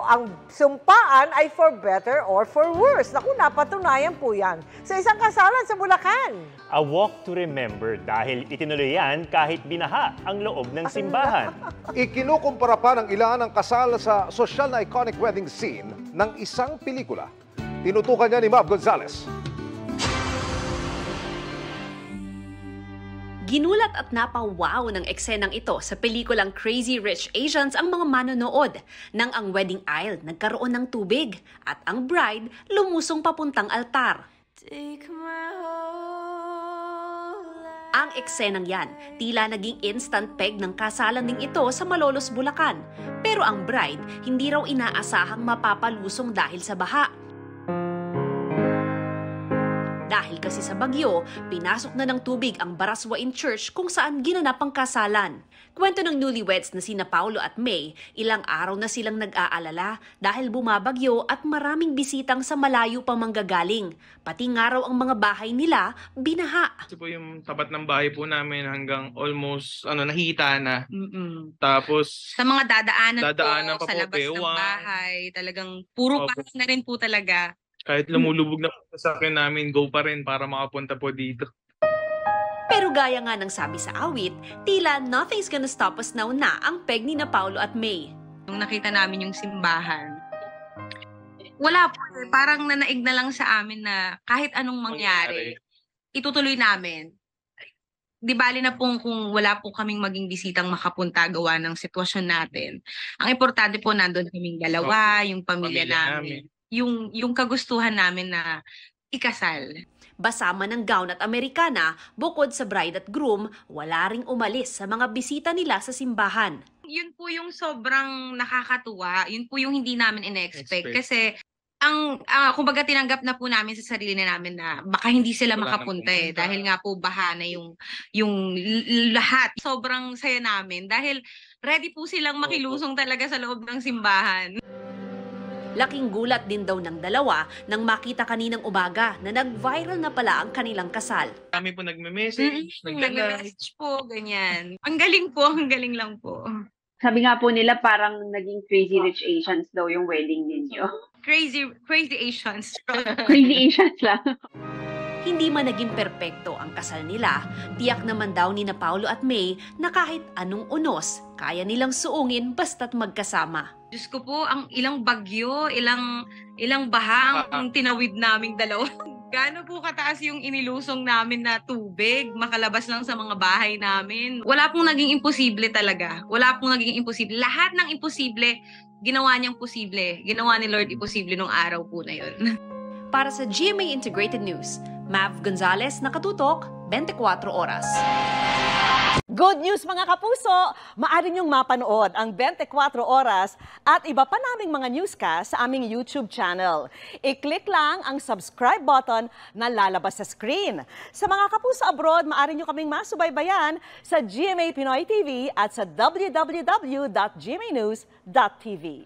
ang sumpaan ay for better or for worse. Naku, napatunayan po yan sa isang kasalan sa Bulacan. A walk to remember dahil itinuloy yan kahit binaha ang loob ng simbahan. Ikinukumpara pa ng ilan ang kasal sa sosyal na iconic wedding scene ng isang pelikula. Tinutukan niya ni Mav Gonzalez. Ginulat at napawaw ng eksenang ito sa pelikulang Crazy Rich Asians ang mga manonood nang ang wedding aisle nagkaroon ng tubig at ang bride lumusong papuntang altar. Ang eksenang yan, tila naging instant peg ng kasalan ding ito sa Malolos, Bulacan. Pero ang bride, hindi raw inaasahang mapapalusong dahil sa baha. Dahil kasi sa bagyo, pinasok na ng tubig ang Baraswain Church kung saan ginanap ang kasalan. Kwento ng newlyweds na sina Paulo at May, ilang araw na silang nag-aalala dahil bumabagyo at maraming bisitang sa malayo pang manggagaling. Pati nga raw ang mga bahay nila, binaha. Kasi po yung tapat ng bahay po namin hanggang almost nahita na. Tapos sa mga dadaanan pa sa po, labas ng bahay, talagang puro pass na rin po talaga. Kahit lumulubog na po sa akin namin, go pa rin para makapunta po dito. Pero gaya nga ng sabi sa awit, tila nothing's gonna stop us now na ang peg ni na Paulo at May. Nung nakita namin yung simbahan, wala po, parang nanaig na lang sa amin na kahit anong mangyari, itutuloy namin. Di bali na pong kung wala po kaming maging bisitang makapunta gawa ng sitwasyon natin. Ang importante po nandun kaming dalawa, yung pamilya namin. Yung kagustuhan namin na ikasal. Basama ng gown at Amerikana, bukod sa bride at groom, wala ring umalis sa mga bisita nila sa simbahan. Yun po yung sobrang nakakatuwa. Yun po yung hindi namin in-expect. Kasi kumbaga tinanggap na po namin sa sarili na namin na baka hindi sila makapunta dahil nga po baha na yung lahat. Sobrang saya namin dahil ready po silang makilusong talaga sa loob ng simbahan. Laking gulat din daw ng dalawa nang makita kaninang umaga na nag-viral na pala ang kanilang kasal. Kami po nagme-message, nagme-message po, ganyan. Ang galing po, ang galing lang po. Sabi nga po nila parang naging Crazy Rich Asians daw yung wedding ninyo. Crazy Asians. Crazy Asians lang. Hindi man naging perpekto ang kasal nila, tiyak naman daw ni na Paulo at May na kahit anong unos, kaya nilang suungin basta't magkasama. Diyos ko po, ang ilang bagyo, ilang baha ang tinawid naming dalawa. Gaano po kataas yung inilusong namin na tubig, makalabas lang sa mga bahay namin. Wala pong naging imposible talaga. Wala pong naging imposible. Lahat ng imposible, ginawa niyang posible. Ginawa ni Lord imposible nung araw po na yun. Para sa GMA Integrated News, Mav Gonzalez, nakatutok, 24 oras. Good news mga kapuso! Maaari niyong mapanood ang 24 oras at iba pa naming mga newscast sa aming YouTube channel. I-click lang ang subscribe button na lalabas sa screen. Sa mga kapuso abroad, maaari niyo kaming masubaybayan sa GMA Pinoy TV at sa www.gmanews.tv.